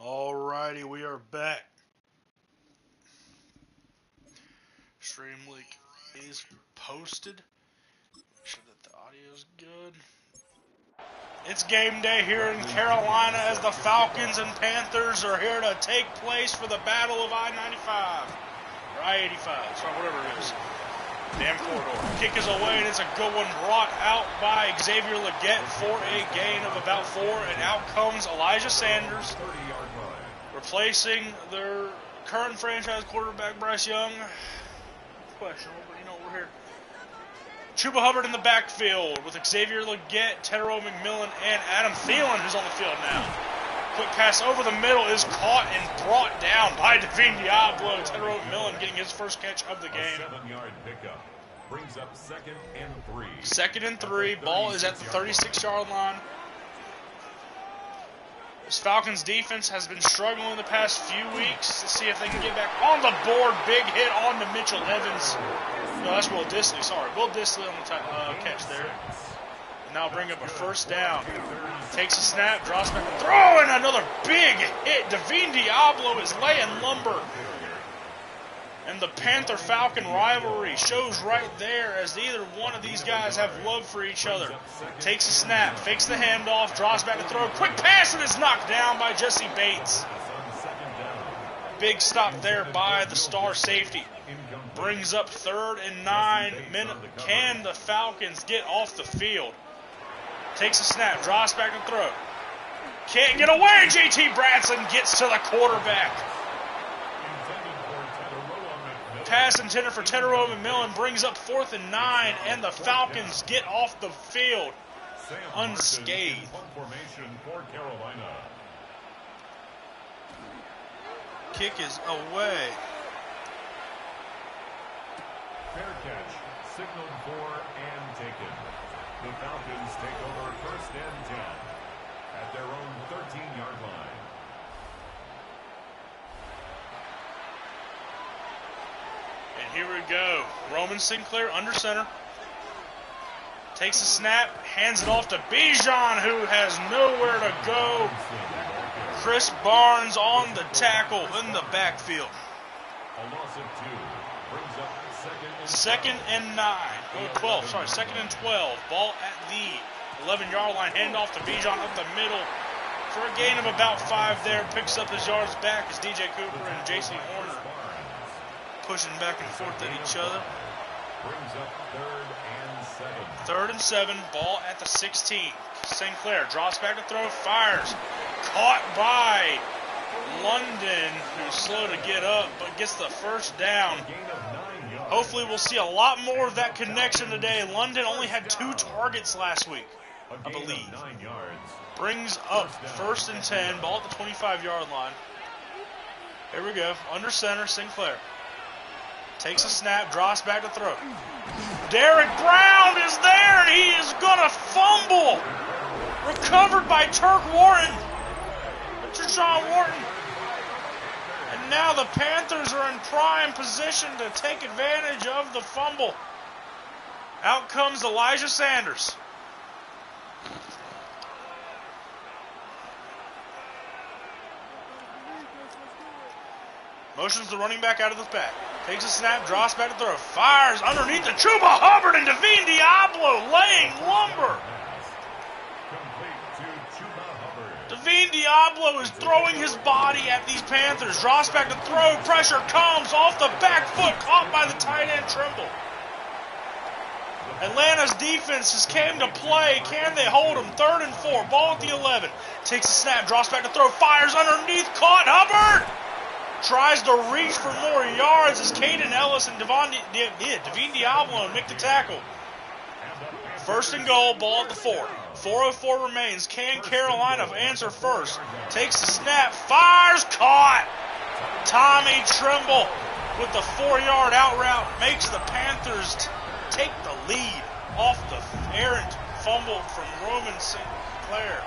Alrighty, we are back. Stream link is posted. Make sure that the audio is good. It's game day here in Carolina as the Falcons and Panthers are here to take place for the Battle of I-95. Or I-85, sorry, whatever it is. Damn corridor. Kick is away, and it's a good one brought out by Xavier Legette for a gain of about 4. And out comes Elijah Sanders, replacing their current franchise quarterback, Bryce Young. Questionable, but you know, we're here. Chuba Hubbard in the backfield with Xavier Legette, Tedero McMillan, and Adam Thielen, who's on the field now. Quick pass over the middle is caught and brought down by Devine Diablo. Tedero McMillan getting his first catch of the game. 7-yard pickup brings up 2nd and 3. 2nd and 3. Ball is at the 36-yard line. This Falcons defense has been struggling the past few weeks. Let's see if they can get back on the board. Big hit on to Mitchell Evans. No, that's Will Dissly. Sorry, Will Dissly on the catch there. And now bring up a first down. Takes a snap, drops back, throw, and another big hit. Devine Diablo is laying lumber. And the Panther-Falcon rivalry shows right there as either one of these guys have love for each other. Takes a snap, fakes the handoff, draws back to throw. Quick pass, and it's knocked down by Jesse Bates. Big stop there by the star safety. Brings up 3rd and 9. Can the Falcons get off the field? Takes a snap, draws back to throw. Can't get away. JT Branson gets to the quarterback. Pass intended for Tedero McMillan brings up 4th and 9, and the Falcons get off the field unscathed. Kick is away. Fair catch, signaled for and taken. The Falcons take over 1st and 10 at their own 13-yard line. And here we go. Roman Sinclair under center. Takes a snap, hands it off to Bijan, who has nowhere to go. Chris Barnes on the tackle in the backfield. A loss of 2 brings up 2nd and 9. Oh, 12. Sorry, 2nd and 12. Ball at the 11-yard line. Hand off to Bijan up the middle for a gain of about 5 there. Picks up his yards back as DJ Cooper and J.C. Horner pushing back and forth at each other. Brings up 3rd and 7. 3rd and 7. Ball at the 16. Sinclair drops back to throw. Fires. Caught by London, who's slow to get up, but gets the first down. Hopefully we'll see a lot more of that connection today. London only had 2 targets last week, I believe. Brings up 1st and 10. Ball at the 25-yard line. Here we go. Under center, Sinclair. Takes a snap, drops back to throw. Derek Brown is there, and he is going to fumble. Recovered by Turk Wharton. Treshawn Wharton. And now the Panthers are in prime position to take advantage of the fumble. Out comes Elijah Sanders. Motions the running back out of the pack. Takes a snap, drops back to throw. Fires underneath the Chuba Hubbard and Devine Diablo laying lumber. Devine Diablo is throwing his body at these Panthers. Drops back to throw. Pressure comes off the back foot. Caught by the tight end Trimble. Atlanta's defense has came to play. Can they hold him? 3rd and 4. Ball at the 11. Takes a snap. Drops back to throw. Fires underneath. Caught. Hubbard tries to reach for more yards as Caden Ellis and Devine Diablo make the tackle. 1st and goal. Ball at the 4. 4:04 remains. Can Carolina answer first? Takes the snap. Fires. Caught. Tommy Trimble with the 4-yard out route makes the Panthers take the lead off the errant fumble from Roman Sinclair.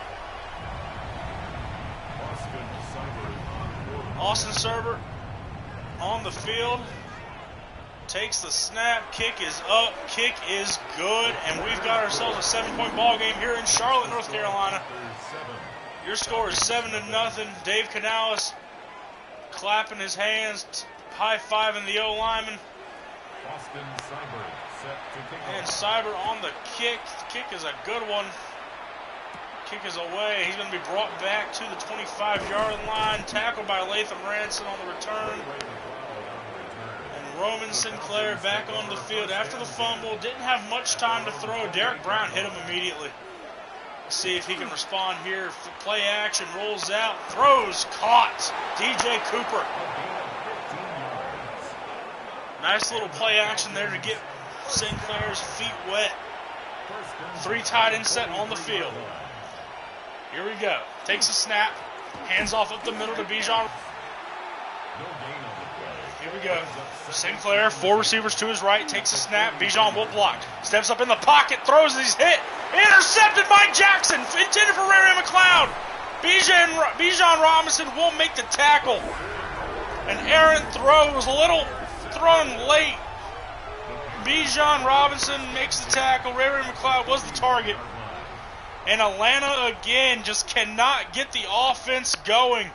Austin Serbert on the field. Takes the snap, kick is up, kick is good, and we've got ourselves a 7-point ball game here in Charlotte, North Carolina. Your score is 7-0. Dave Canales clapping his hands, high-fiving the O-lineman. Austin Seibert set to kick And off. Seibert on the kick. The kick is a good one. Kick is away. He's going to be brought back to the 25-yard line. Tackled by Latham Ranson on the return. And Roman Sinclair back on the field after the fumble. Didn't have much time to throw. Derek Brown hit him immediately. Let's see if he can respond here. Play action, rolls out, throws, caught. DJ Cooper. Nice little play action there to get Sinclair's feet wet. 3 tight end set on the field. Here we go. Takes a snap. Hands off up the middle to Bijan. Here we go. Sinclair, 4 receivers to his right. Takes a snap. Bijan will block. Steps up in the pocket. Throws. He's hit. Intercepted by Jackson. Intended for Ray McLeod. Bijan Robinson will make the tackle. An errant throw. Was a little thrown late. Bijan Robinson makes the tackle. Ray McLeod was the target. And Atlanta, again, just cannot get the offense going.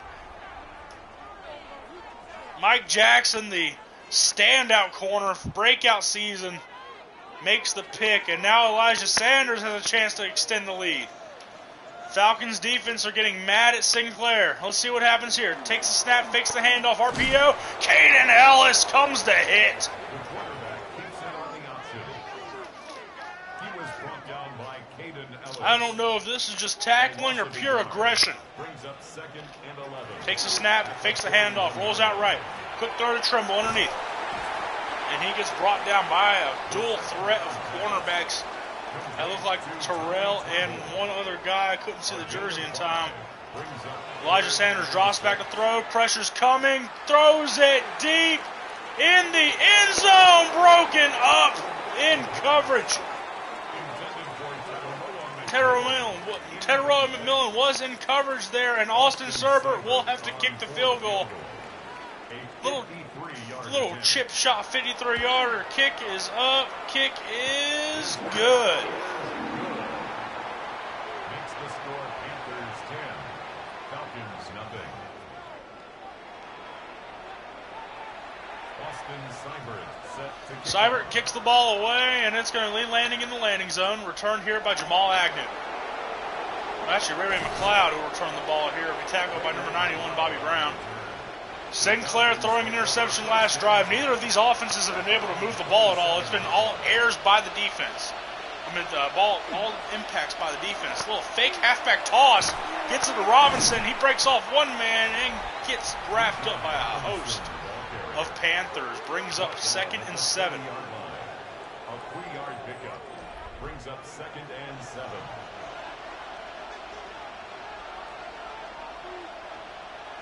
Mike Jackson, the standout corner, breakout season, makes the pick. And now Elijah Sanders has a chance to extend the lead. Falcons defense are getting mad at Sinclair. Let's see what happens here. Takes the snap, fakes the handoff, RPO. Caden Ellis comes to hit. I don't know if this is just tackling or pure aggression. Takes a snap, fakes the handoff, rolls out right. Quick throw to Trimble underneath. And he gets brought down by a dual threat of cornerbacks. That looked like Terrell and one other guy. I couldn't see the jersey in time. Elijah Sanders drops back to throw. Pressure's coming. Throws it deep in the end zone. Broken up in coverage. Tedrow McMillan was in coverage there, and Austin Seibert will have to kick the field goal. Little chip shot 53-yarder. Kick is up. Kick is good. Makes the score Panthers 10, Falcons nothing. Austin Seibert set to kick Seibert kicks the ball away, and it's going to be landing in the landing zone. Returned here by Jamal Agnew. Actually, Ray McLeod will return the ball here. Will be tackled by number 91, Bobby Brown. Sinclair throwing an interception last drive. Neither of these offenses have been able to move the ball at all. It's been all errors by the defense. All impacts by the defense. A little fake halfback toss. Gets it to Robinson. He breaks off one man and gets wrapped up by a host of Panthers. Brings up 2nd and 7. A 3-yard pickup brings up 2nd and 7.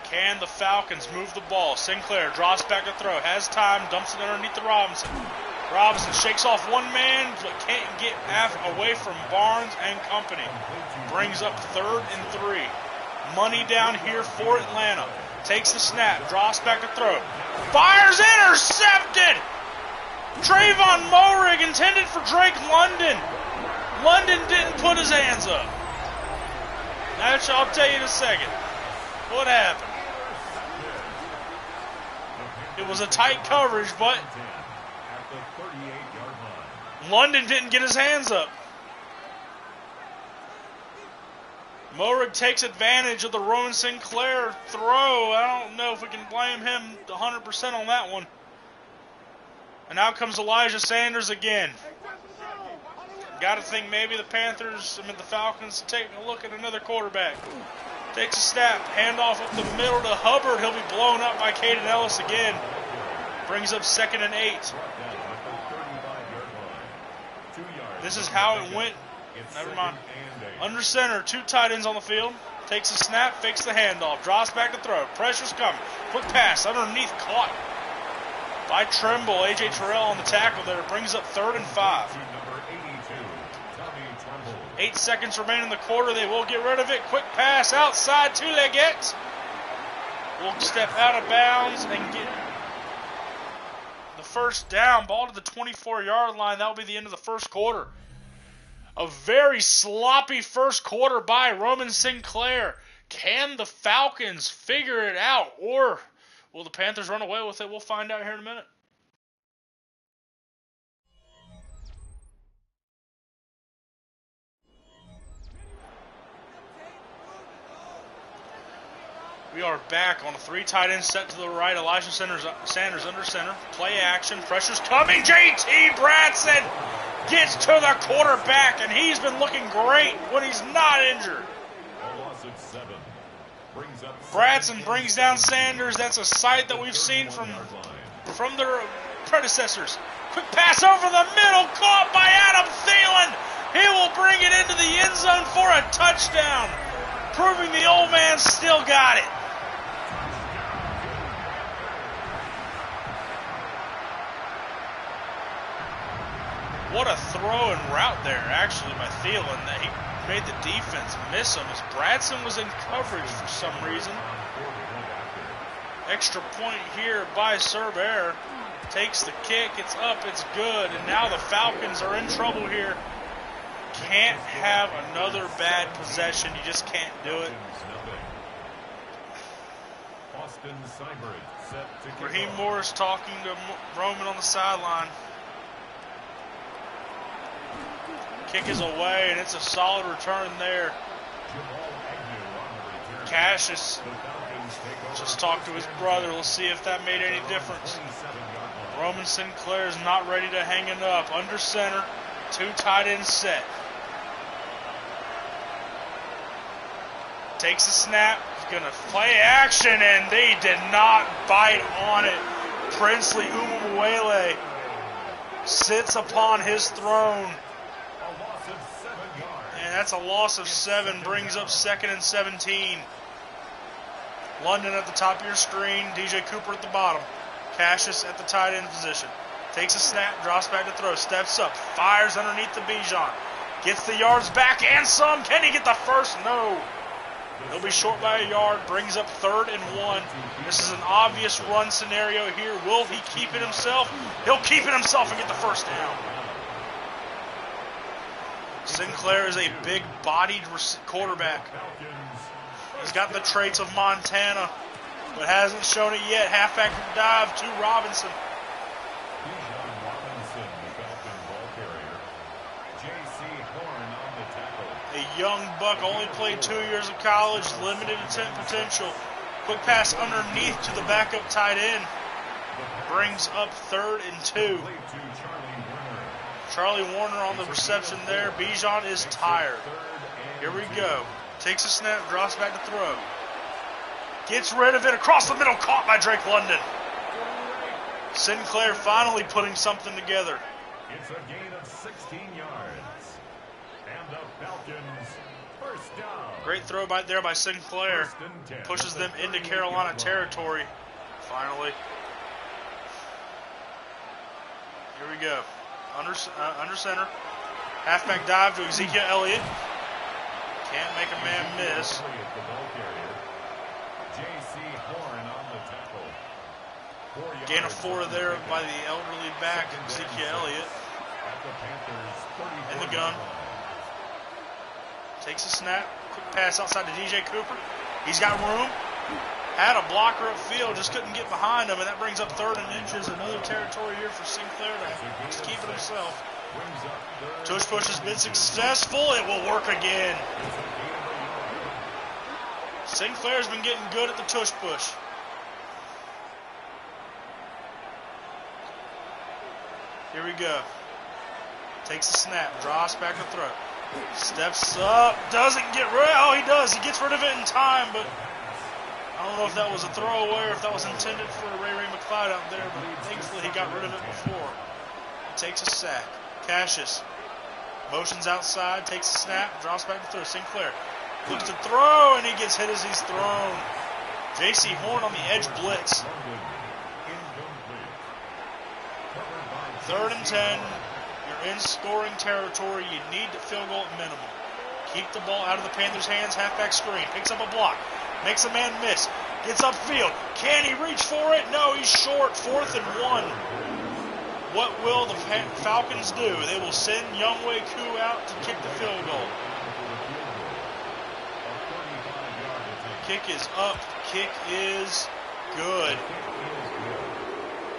Can the Falcons move the ball? Sinclair drops back to throw. Has time. Dumps it underneath to Robinson. Robinson shakes off one man, but can't get away from Barnes and company. Brings up 3rd and 3. Money down here for Atlanta. Takes the snap. Drops back to throw. Fires. Intercepted! Trayvon Moehrig intended for Drake London. London didn't put his hands up. I'll tell you in a second. What happened? It was a tight coverage, but London didn't get his hands up. Moehrig takes advantage of the Roman Sinclair throw. I don't know if we can blame him 100% on that one. And now comes Elijah Sanders again. Got to think maybe the Falcons take a look at another quarterback. Takes a snap, handoff up the middle to Hubbard. He'll be blown up by Caden Ellis again. Brings up 2nd and 8. This is how it went. Never mind. Under center, 2 tight ends on the field. Takes a snap, fakes the handoff, drops back to throw. Pressure's coming. Quick pass underneath, caught by Trimble. A.J. Terrell on the tackle there. Brings up 3rd and 5. 8 seconds remain in the quarter. They will get rid of it. Quick pass outside to Leggett. Will step out of bounds and get the first down. Ball to the 24-yard line. That will be the end of the first quarter. A very sloppy first quarter by Roman Sinclair. Can the Falcons figure it out, or will the Panthers run away with it? We'll find out here in a minute. We are back on a 3 tight end set to the right. Elijah Sanders under center. Play action. Pressure's coming. JT Bradson gets to the quarterback, and he's been looking great when he's not injured. Bradson brings down Sanders. That's a sight that we've seen from their predecessors. Quick pass over the middle, caught by Adam Thielen. He will bring it into the end zone for a touchdown, proving the old man still got it. What a throw and route there, actually, by Thielen, that he made the defense miss him as Bradson was in coverage for some reason. Extra point here by Cerber. Takes the kick, it's up, it's good, and now the Falcons are in trouble here. Can't have another bad possession, you just can't do it. Raheem Morris talking to Roman on the sideline. Kick is away, and it's a solid return there. Cassius just talked to his brother. Let's see if that made any difference. Roman Sinclair is not ready to hang it up. Under center, 2 tight end set. Takes a snap. He's going to play action, and they did not bite on it. Princely Umuwele sits upon his throne. And that's a loss of 7, brings up 2nd and 17. London at the top of your screen, DJ Cooper at the bottom. Cassius at the tight end position. Takes a snap, drops back to throw, steps up, fires underneath the Bijan. Gets the yards back and some. Can he get the first? No. He'll be short by a yard, brings up 3rd and 1. This is an obvious run scenario here. Will he keep it himself? He'll keep it himself and get the first down. Sinclair is a big-bodied quarterback. He's got the traits of Montana, but hasn't shown it yet. Halfback dive to Robinson. A young buck, only played 2 years of college, limited attempt potential. Quick pass underneath to the backup tight end. Brings up 3rd and 2. Charlie Warner on the reception there. Bijan is tired. Here we go. Takes a snap, drops back to throw. Gets rid of it across the middle, caught by Drake London. Sinclair finally putting something together. It's a gain of 16 yards. And the Falcons first down. Great throw by there by Sinclair. Pushes them into Carolina territory. Finally. Here we go. Under center. Halfback dive to Ezekiel Elliott. Can't make a man miss. Gain of 4 there by the elderly back, Ezekiel Elliott. In the gun. Takes a snap. Quick pass outside to DJ Cooper. He's got room. Had a blocker upfield, just couldn't get behind him, and that brings up 3rd and inches. Another territory here for Sinclair to keep it himself. Tush push has been successful. It will work again. Sinclair's been getting good at the tush push. Here we go. Takes a snap, drops back to throw. Steps up, doesn't get rid. Oh, he does. He gets rid of it in time, but I don't know if that was a throwaway or if that was intended for Ray McLeod out there, but thankfully he got rid of it before. He takes a sack. Cassius motions outside, takes a snap, drops back to throw. Sinclair looks to throw, and he gets hit as he's thrown. J.C. Horn on the edge blitz. 3rd and 10. You're in scoring territory. You need the field goal at minimum. Keep the ball out of the Panthers' hands. Halfback screen. Picks up a block. Makes a man miss. Gets upfield. Can he reach for it? No, he's short. 4th and 1. What will the Falcons do? They will send Younghoe Koo out to kick the field goal. Kick is up. Kick is good.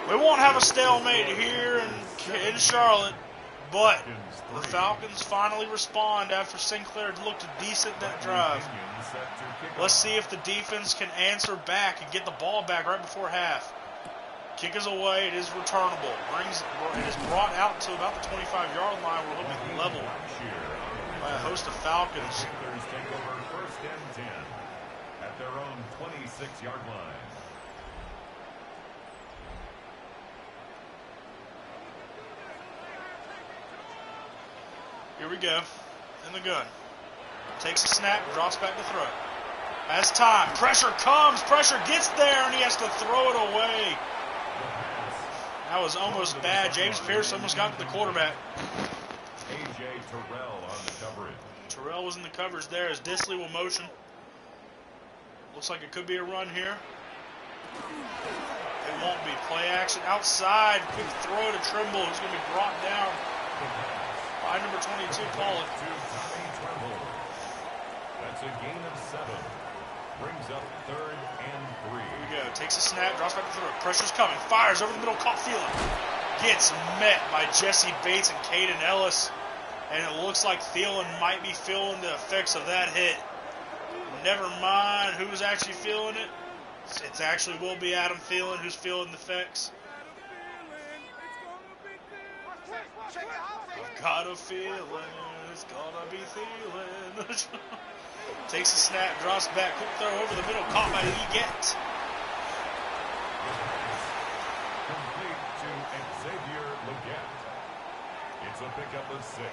We won't have a stalemate here in Charlotte, but the Falcons finally respond after Sinclair looked decent that drive. Let's see if the defense can answer back and get the ball back right before half. Kick is away. It is returnable. It is brought out to about the 25-yard line. We're looking level by a host of Falcons. Panthers take over first and 10 at their own 26-yard line. Here we go. In the gun. Takes a snap, drops back to throw. Has time. Pressure comes. Pressure gets there, and he has to throw it away. That was almost bad. James Pierce almost got to the quarterback. A.J. Terrell on the coverage. Terrell was in the coverage there as Disley will motion. Looks like it could be a run here. It won't be. Play action outside. Quick throw to Trimble, who's going to be brought down by number 22, Pollock. That's a gain of 7. Brings up 3rd and 3. Here we go. Takes a snap, drops back to throw. Pressure's coming. Fires over the middle. Caught Thielen. Gets met by Jesse Bates and Caden Ellis. And it looks like Thielen might be feeling the effects of that hit. Never mind who was actually feeling it. It actually will be Adam Thielen who's feeling the effects. I've got a feeling it's gonna be Thielen. Takes a snap, drops back, quick throw over the middle, caught by Leggett. Complete to Xavier Leggett. It's a pickup of 6.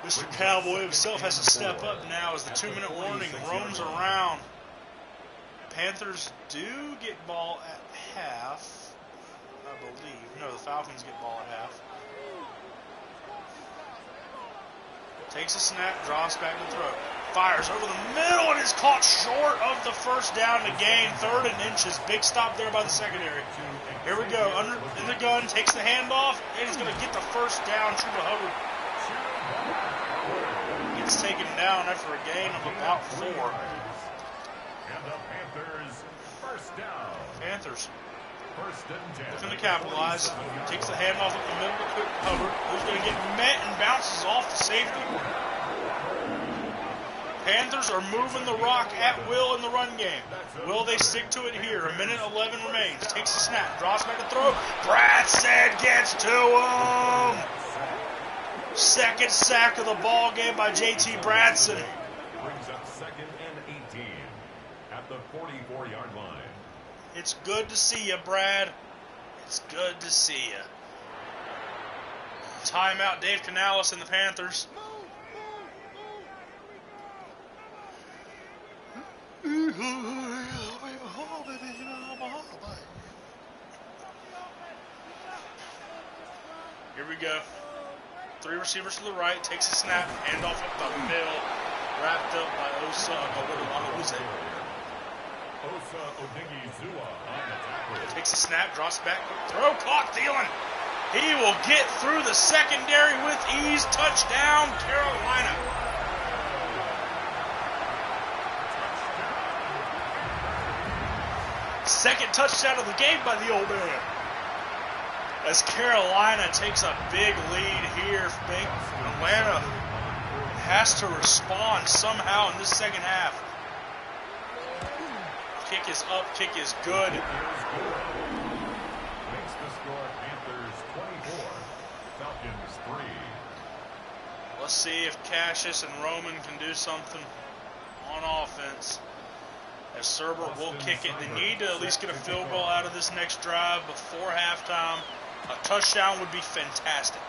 Mr. Cowboy himself has to step up now as the 2-minute warning roams around. Panthers do get ball at half, I believe. No, the Falcons get ball at half. Takes a snap, drops back to throw. Fires over the middle and is caught short of the first down to gain 3rd and inches. Big stop there by the secondary. Here we go. In the gun, takes the handoff, and he's going to get the first down. Chuba Hubbard gets taken down after a gain of about 4. And the Panthers first down. Panthers First and 10. looking to capitalize. Takes the handoff up the middle to quick Hubbard, who's going to get met and bounces off the safety. Panthers are moving the rock at will in the run game. Will they stick to it here? 1:11 remains. Takes a snap, drops back to throw. Bradson gets to him. Second sack of the ball game by J.T. Bradson. Brings up 2nd and 18 at the 44-yard line. It's good to see you, Brad. It's good to see you. Timeout, Dave Canales and the Panthers. Here we go. 3 receivers to the right. Takes a snap. Handoff up the middle. Wrapped up by Osa Odigizua. Osa Odigizua on the tackle. Takes a snap. Drops back. Throw caught. Thielen. He will get through the secondary with ease. Touchdown, Carolina. Second touchdown of the game by the old man. As Carolina takes a big lead here, Atlanta has to respond somehow in this second half. Kick is up, kick is good. Makes the score Panthers 24, Falcons 3. Let's see if Cassius and Roman can do something on offense. As Serbert will kick it. They need to at least get a field goal out of this next drive before halftime. A touchdown would be fantastic.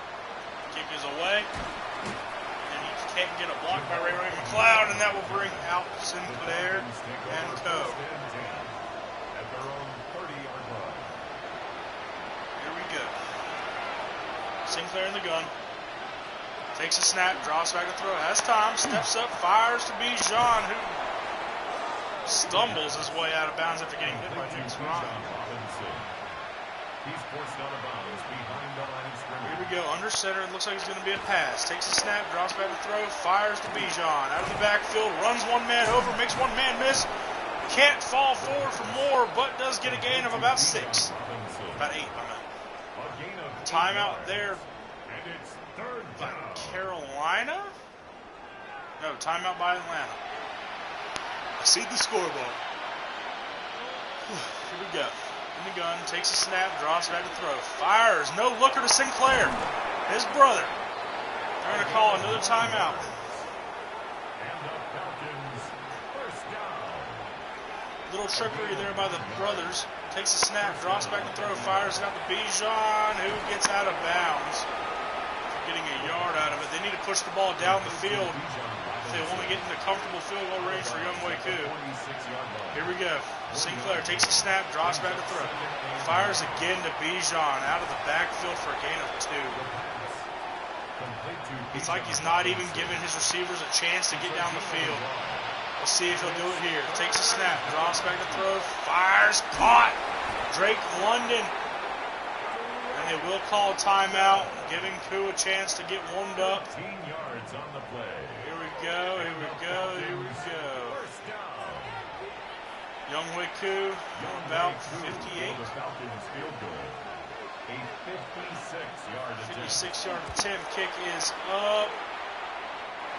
Kick is away. And he can't get a block by Ray McLeod, and that will bring out Sinclair and Co. At their own 30-yard line. Here we go. Sinclair in the gun. Takes a snap, drops back to throw. Has time, steps up, fires to Bijan, who stumbles his way out of bounds after getting hit by James Ryan. He's forced out of bounds behind the line of scrimmage. Here we go, under center. It looks like it's going to be a pass. Takes a snap, drops back to throw, fires to Bijan. Out of the backfield, runs one man over, makes one man miss. Can't fall forward for more, but does get a gain of about 6. About 8, I meant. Timeout there by Carolina? No, timeout by Atlanta. I see the scoreboard. Here we go. In the gun, takes a snap, drops back to throw. Fires, no looker to Sinclair. His brother. They're going to call another timeout. Little trickery there by the brothers. Takes a snap, drops back to throw, fires it out to Bijan, who gets out of bounds. Getting a yard out of it. They need to push the ball down the field if they want to get into comfortable field goal range for Younghoe Koo. Here we go. Sinclair takes a snap, drops back to throw. Fires again to Bijan out of the backfield for a gain of 2. It's like he's not even giving his receivers a chance to get down the field. We'll see if he'll do it here. Takes a snap, drops back to throw, fires, caught. Drake London. And they will call timeout, giving Koo a chance to get warmed up. 15 yards on the play. Here we go, here we go, here we go. Younghoe Koo, about 58. The Falcons field goal. A 56-yard attempt. 56-yard attempt. Kick is up.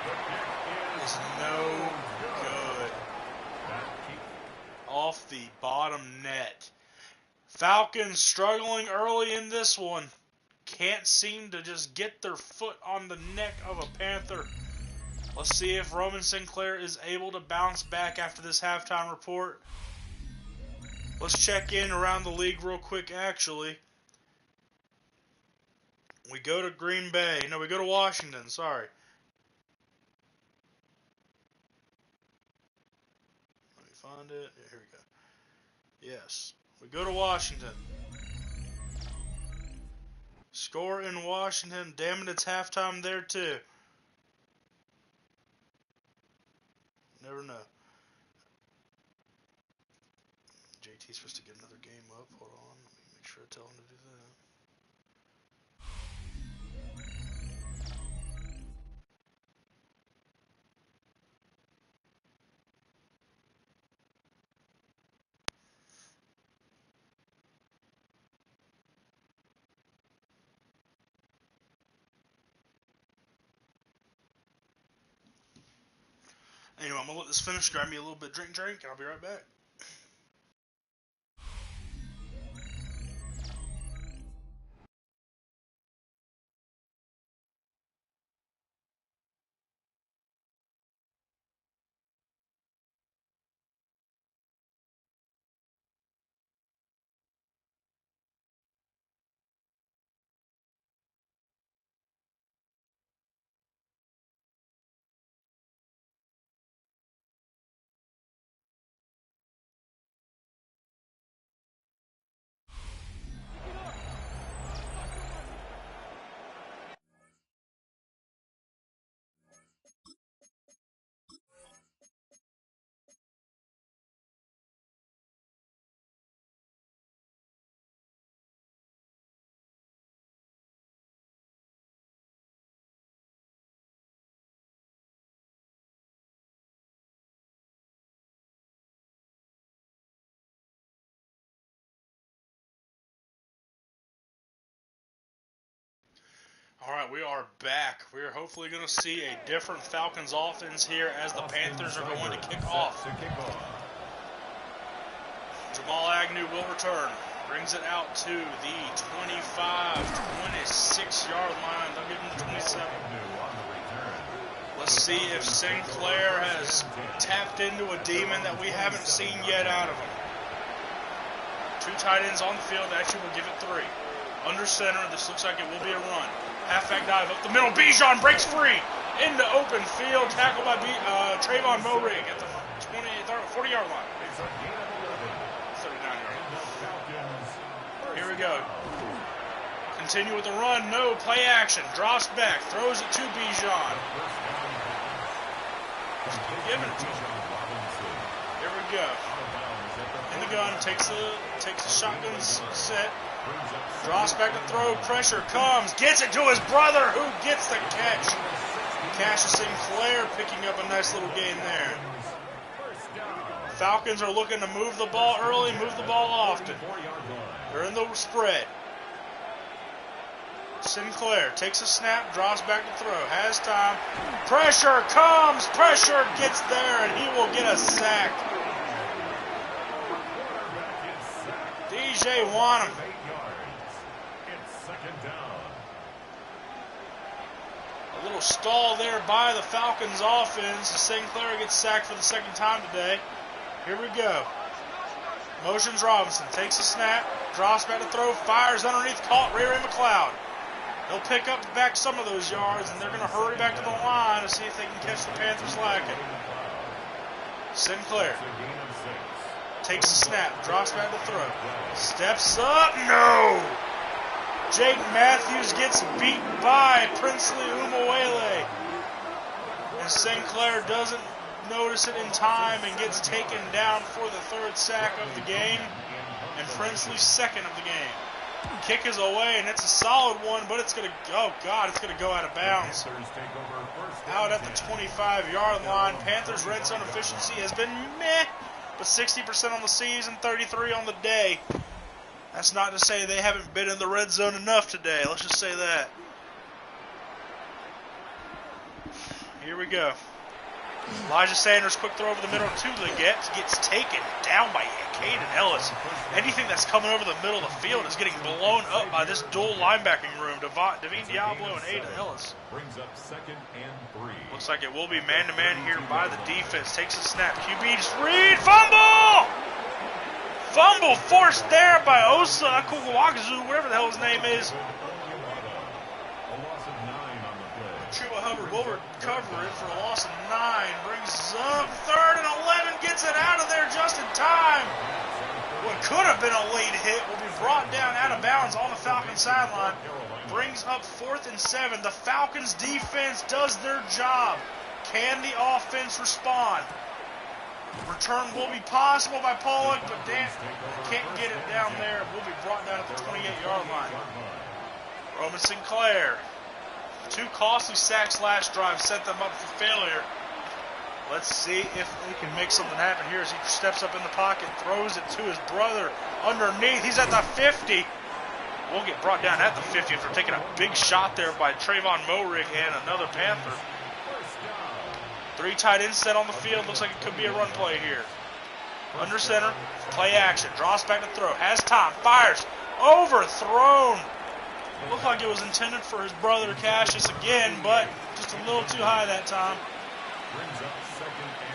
The kick Is no good. Off the bottom net. Falcons struggling early in this one. Can't seem to just get their foot on the neck of a Panther. Let's see if Roman Sinclair is able to bounce back after this halftime report. Let's check in around the league real quick, actually. We go to Green Bay. No, we go to Washington. Sorry. Let me find it. Here we go. Yes. We go to Washington. Score in Washington. Damn it, it's halftime there, too. Never know. JT's supposed to get another game up. Hold on. Let me make sure I tell him to do that. Anyway, I'm going to let this finish, grab me a little bit of drink, and I'll be right back. Alright, we are back. We are hopefully going to see a different Falcons offense here as the Panthers are going to kick off. Jamal Agnew will return. Brings it out to the 25-26-yard line. They'll give him the 27. Let's see if Sinclair has tapped into a demon that we haven't seen yet out of him. 2 tight ends on the field. Actually, we'll give it 3. Under center. This looks like it will be a run. Halfback dive up the middle. Bijan breaks free into open field. Tackled by Trayvon Morig at the 40-yard line. 39-yard line. Here we go. Continue with the run. No. Play action. Drops back. Throws it to Bijan. Giving it to him. Here we go. In the gun. Takes the shotgun set. Drops back to throw. Pressure comes. Gets it to his brother, who gets the catch. Cassius Sinclair picking up a nice little gain there. Falcons are looking to move the ball early, move the ball often. They're in the spread. Sinclair takes a snap, drops back to throw, has time. Pressure comes, pressure gets there, and he will get a sack. DJ Wanham. A little stall there by the Falcons offense. Sinclair gets sacked for the second time today. Here we go. Motions Robinson, takes a snap, drops back to throw, fires underneath, caught Ray McLeod. They'll pick up back some of those yards, and they're going to hurry back to the line to see if they can catch the Panthers lacking. Sinclair takes a snap, drops back to throw, steps up, no! Jake Matthews gets beat by Princely Umawele. And Sinclair doesn't notice it in time and gets taken down for the third sack of the game. And Princely's second of the game. Kick is away, and it's a solid one, but it's going to, oh God, it's going to go out of bounds. Out at the 25-yard line. Panthers' red zone efficiency has been meh, but 60% on the season, 33 on the day. That's not to say they haven't been in the red zone enough today. Let's just say that. Here we go. Elijah Sanders, quick throw over the middle to Leggett, gets taken down by Caden Ellis. Anything that's coming over the middle of the field is getting blown up by this dual linebacking room. Devine Diablo and Ada Ellis. Brings up 2nd and 3. Looks like it will be man-to-man here by the defense. Takes a snap. QB just read. Fumble! Fumble forced there by Osa Akuwakazu, whatever the hell his name is. Chuba Hubbard will recover it for a loss of 9. Brings up 3rd and 11. Gets it out of there just in time. What could have been a late hit will be brought down out of bounds on the Falcons sideline. Brings up 4th and 7. The Falcons defense does their job. Can the offense respond? Return will be possible by Pollock, but Dan can't get it down there. It will be brought down at the 28-yard line. Roman Sinclair. 2 costly sacks last drive set them up for failure. Let's see if they can make something happen here as he steps up in the pocket, throws it to his brother underneath. He's at the 50. Will get brought down at the 50 after taking a big shot there by Trayvon Morig and another Panther. 3 tight ends set on the field. Looks like it could be a run play here. Under center, play action, draws back to throw, has time, fires, overthrown. Looked like it was intended for his brother Cassius again, but just a little too high that time.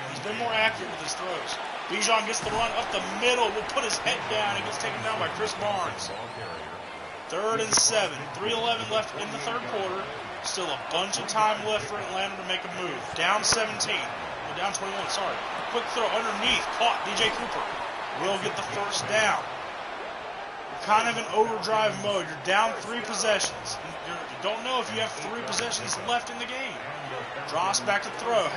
He's been more accurate with his throws. Bijan gets the run up the middle, will put his head down, and gets taken down by Chris Barnes. 3rd and 7, 3:11 left in the third quarter. Still a bunch of time left for Atlanta to make a move. Down 17, or down 21, sorry. Quick throw underneath, caught DJ Cooper. Will get the first down. Kind of in overdrive mode. You're down 3 possessions. You don't know if you have 3 possessions left in the game. Drops back to throw.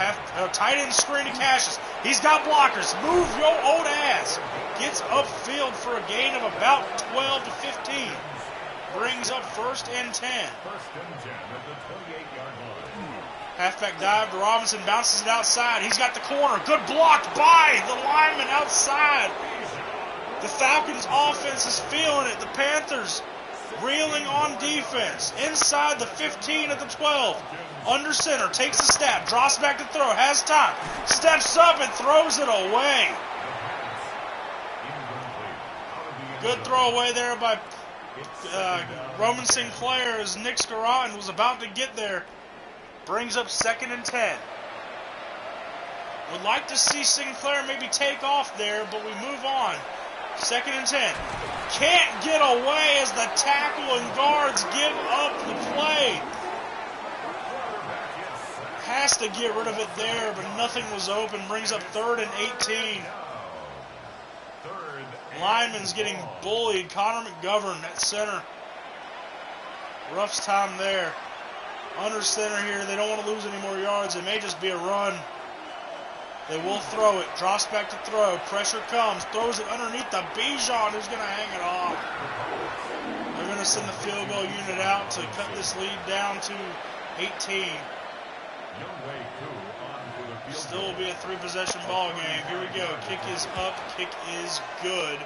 Tight end screen to Cassius. He's got blockers. Move your old ass. Gets upfield for a gain of about 12 to 15. Brings up 1st and 10. Halfback dive to Robinson. Bounces it outside. He's got the corner. Good block by the lineman outside. The Falcons offense is feeling it. The Panthers reeling on defense. Inside the 15 at the 12. Under center, takes a snap, drops back to throw, has time, steps up and throws it away. Good throw away there by Roman Sinclair as Nick Scaraton was about to get there. Brings up 2nd and 10. Would like to see Sinclair maybe take off there, but we move on. 2nd and 10. Can't get away as the tackle and guards give up the play. Has to get rid of it there, but nothing was open. Brings up 3rd and 18. Lineman's getting bullied. Connor McGovern at center. Rough's time there. Under center here. They don't want to lose any more yards. It may just be a run. They will throw it. Drops back to throw. Pressure comes. Throws it underneath the Bijan, who's going to hang it off. They're going to send the field goal unit out to cut this lead down to 18. Still will be a 3-possession ball game. Here we go. Kick is up. Kick is good.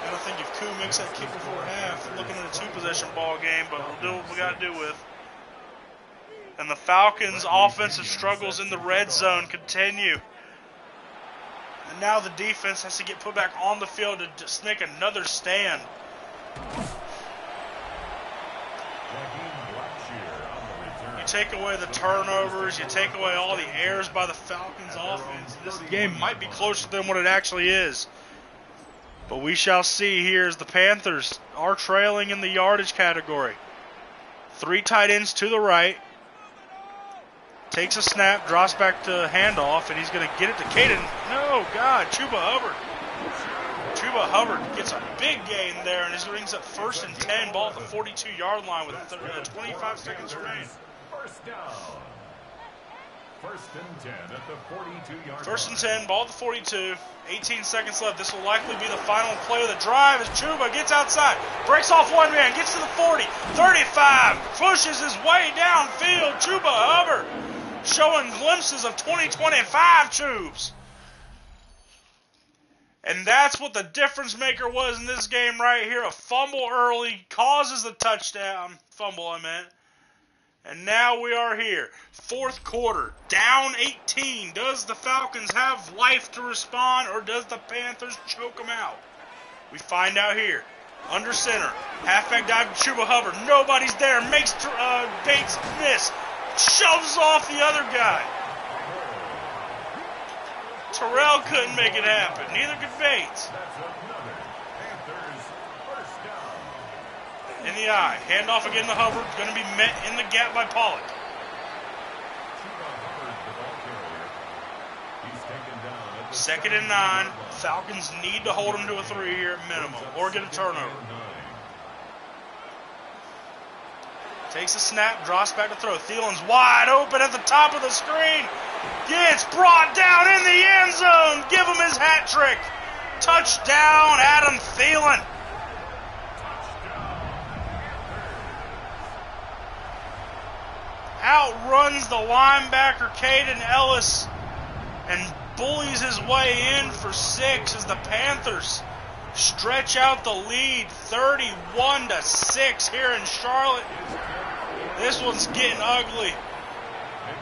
And I think if Koo makes that kick before half, we're looking at a 2-possession ball game, but we'll do what we got to do with. And the Falcons' offensive struggles in the red zone continue. And now the defense has to get put back on the field to just make another stand. You take away the turnovers, you take away all the errors by the Falcons' offense, this game might be closer than what it actually is. But we shall see here as the Panthers are trailing in the yardage category. 3 tight ends to the right. Takes a snap, drops back to handoff, and he's going to get it to Caden. No, God, Chuba Hubbard. Chuba Hubbard gets a big gain there, and this brings up 1st and 10, ball at the 42-yard line with 25 seconds remaining. First down. 1st and 10 at the 42-yard line. 1st and 10, ball at the 42. 18 seconds left. This will likely be the final play of the drive as Chuba gets outside. Breaks off one man, gets to the 40. 35, pushes his way downfield. Chuba Hubbard showing glimpses of 2025 Chubes. And that's what the difference maker was in this game right here. A fumble early causes the touchdown. Fumble, I meant. And now we are here. 4th quarter, down 18. Does the Falcons have life to respond, or does the Panthers choke them out? We find out here. Under center, halfback dive to Chuba Hubbard. Nobody's there. Makes Bates miss. Shoves off the other guy. Terrell couldn't make it happen. Neither could Bates. In the eye. Handoff again to Hubbard. Going to be met in the gap by Pollock. 2nd and 9. Falcons need to hold him to a 3 here at minimum, or get a turnover. Takes a snap, drops back to throw. Thielen's wide open at the top of the screen. Gets brought down in the end zone. Give him his hat trick. Touchdown, Adam Thielen. Outruns the linebacker Caden Ellis and bullies his way in for 6 as the Panthers stretch out the lead 31-6 here in Charlotte. This one's getting ugly.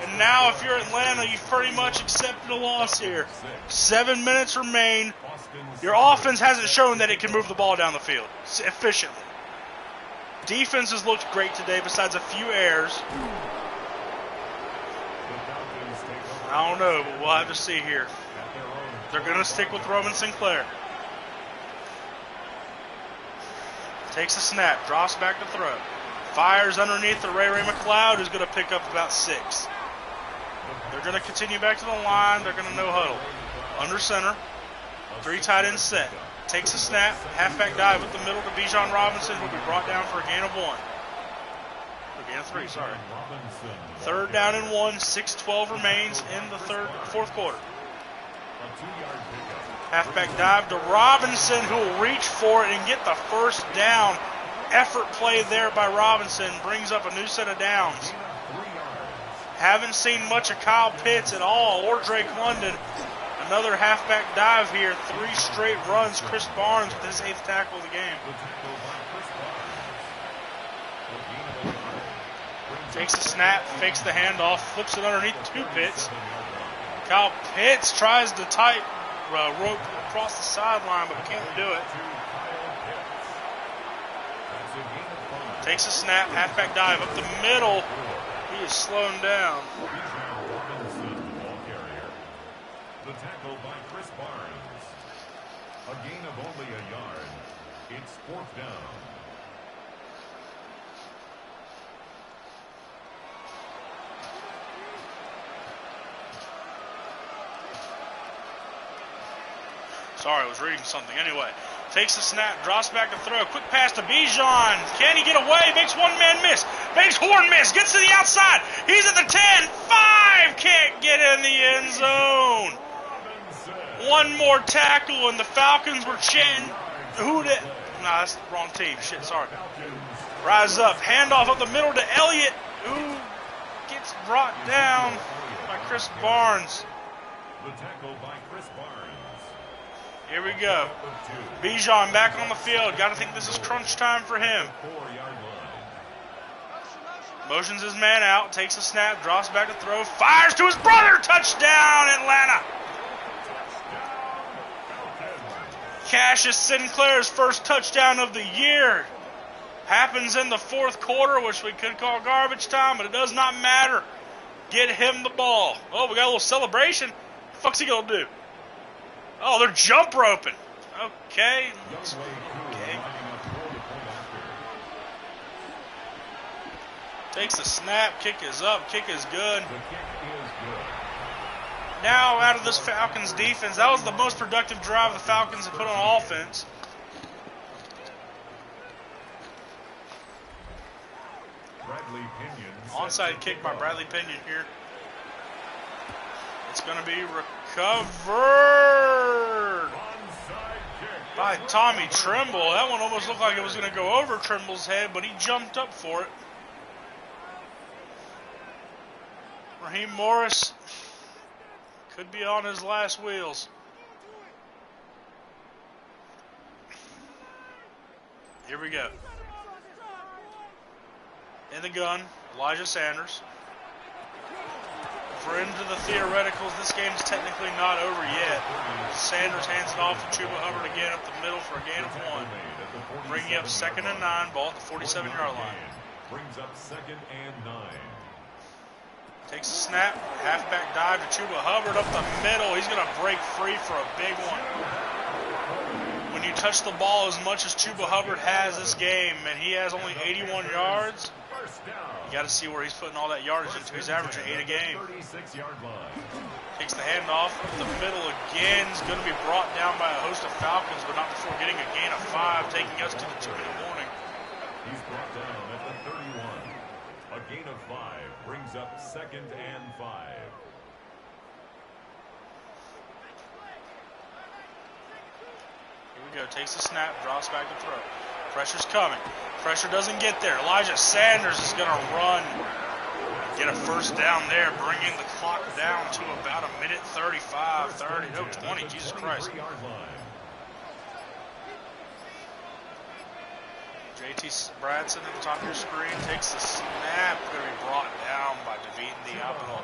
And now if you're Atlanta, you've pretty much accepted a loss here. 7 minutes remain. Your offense hasn't shown that it can move the ball down the field efficiently. Defense has looked great today besides a few errors. I don't know, but we'll have to see here. They're going to stick with Roman Sinclair. Takes a snap, drops back to throw. Fires underneath the Ray McLeod, who's going to pick up about 6. They're going to continue back to the line. They're going to no huddle. Under center. 3 tight ends set. Takes a snap. Halfback dive with the middle to Bijan Robinson, who will be brought down for a gain of 1. A gain of 3, sorry. 3rd down and 1. 6:12 remains in the 4th quarter. Halfback dive to Robinson, who will reach for it and get the 1st down. Effort play there by Robinson brings up a new set of downs. Haven't seen much of Kyle Pitts at all, or Drake London. Another halfback dive here. 3 straight runs. Chris Barnes with his 8th tackle of the game. Takes a snap, fakes the handoff, flips it underneath 2 Pitts. Kyle Pitts tries to tight rope across the sideline, but can't do it. Takes a snap, halfback dive up the middle. He is slowing down. The tackle by Chris Barnes. A gain of only a yard. It's 4th down. Sorry, I was reading something. Anyway, takes a snap, drops back to throw. Quick pass to Bijan. Can he get away? Makes one man miss. Makes Horn miss. Gets to the outside. He's at the 10. 5. Can't get in the end zone. One more tackle, and the Falcons were chanting. Who did? Nah, that's the wrong team. Shit, sorry. Rise up. Handoff up the middle to Elliott, who It's brought down by Chris Barnes. The tackle by Chris Barnes. Here we go. Bijan back on the field. Got to think this is crunch time for him. 4-yard line. Motions his man out, takes a snap, drops back to throw, fires to his brother. Touchdown, Atlanta. Cassius Sinclair's first touchdown of the year. Happens in the fourth quarter, which we could call garbage time, but it does not matter. Get him the ball. Oh, we got a little celebration. What the fuck's he going to do? Oh, they're jump roping. Okay. Okay. Takes the snap. Kick is up. Kick is good. Now, out of this Falcons defense, that was the most productive drive the Falcons have put on offense. Onside kick by Bradley Pinion here. It's going to be recovered by Tommy Trimble. That one almost looked like it was going to go over Trimble's head, but he jumped up for it. Raheem Morris could be on his last wheels. Here we go. In the gun, Elijah Sanders. For into the theoreticals, this game's technically not over yet. Sanders hands it off to Chuba Hubbard again up the middle for a gain of 1. Bringing up 2nd and 9, ball at the 47-yard line. Brings up 2nd and 9. Takes a snap, halfback dive to Chuba Hubbard up the middle. He's going to break free for a big one. When you touch the ball as much as Chuba Hubbard has this game, and he has only 81 yards, you got to see where he's putting all that yardage into. He's averaging 8 a game. Takes the handoff up the middle again. He's going to be brought down by a host of Falcons, but not before getting a gain of 5, taking us to the 2-minute warning. He's brought down at the 31. A gain of 5 brings up 2nd and 5. Here we go. Takes the snap, drops back to throw. Pressure's coming. Pressure doesn't get there. Elijah Sanders is going to run. Get a first down there, bringing the clock down to about a minute 35, 30, no, 20. Jesus Christ. JT Bradson at the top of your screen takes the snap. Going to be brought down by David Diablo.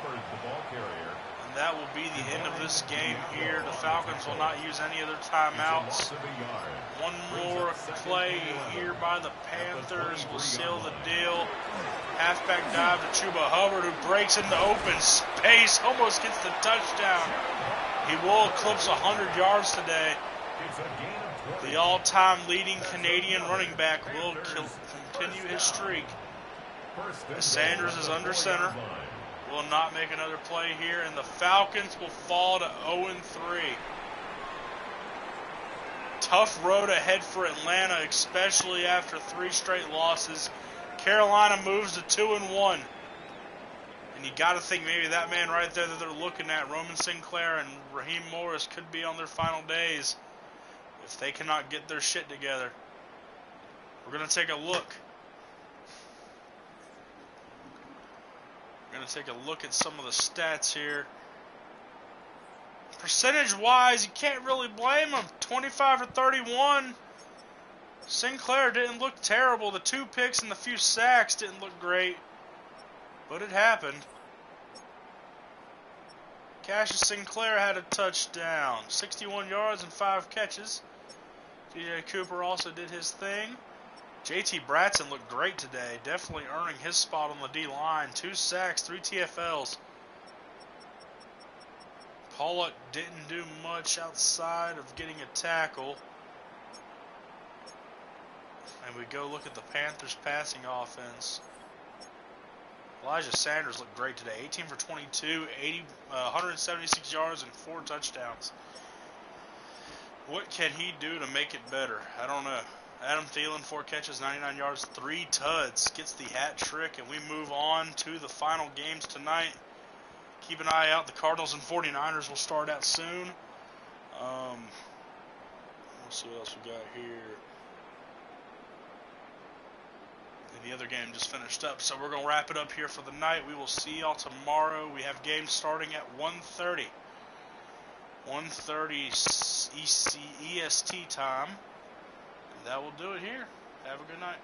And that will be the end of this game here. The Falcons will not use any other timeouts. One more play here by the Panthers will seal the deal. Halfback dive to Chuba Hubbard, who breaks into open space, almost gets the touchdown. He will eclipse 100 yards today. The all-time leading Canadian running back will continue his streak. Sanders is under center. Will not make another play here, and the Falcons will fall to 0-3. Tough road ahead for Atlanta, especially after 3 straight losses. Carolina moves to 2-1. And you got to think maybe that man right there that they're looking at, Roman Sinclair and Raheem Morris, could be on their final days if they cannot get their shit together. We're going to take a look. We're going to take a look at some of the stats here. Percentage-wise, you can't really blame them. 25 or 31. Sinclair didn't look terrible. The 2 picks and the few sacks didn't look great, but it happened. Cassius Sinclair had a touchdown. 61 yards and 5 catches. DJ Cooper also did his thing. JT Bradson looked great today. Definitely earning his spot on the D-line. 2 sacks, 3 TFLs. Pollock didn't do much outside of getting a tackle. And we go look at the Panthers' passing offense. Elijah Sanders looked great today. 18 for 22, 176 yards, and 4 touchdowns. What can he do to make it better? I don't know. Adam Thielen, 4 catches, 99 yards, 3 tuds. Gets the hat trick, and we move on to the final games tonight. Keep an eye out. The Cardinals and 49ers will start out soon. Let's see what else we got here. the other game just finished up. So we're going to wrap it up here for the night. We will see y'all tomorrow. We have games starting at 1:30. 1:30 EST time. That will do it here. Have a good night.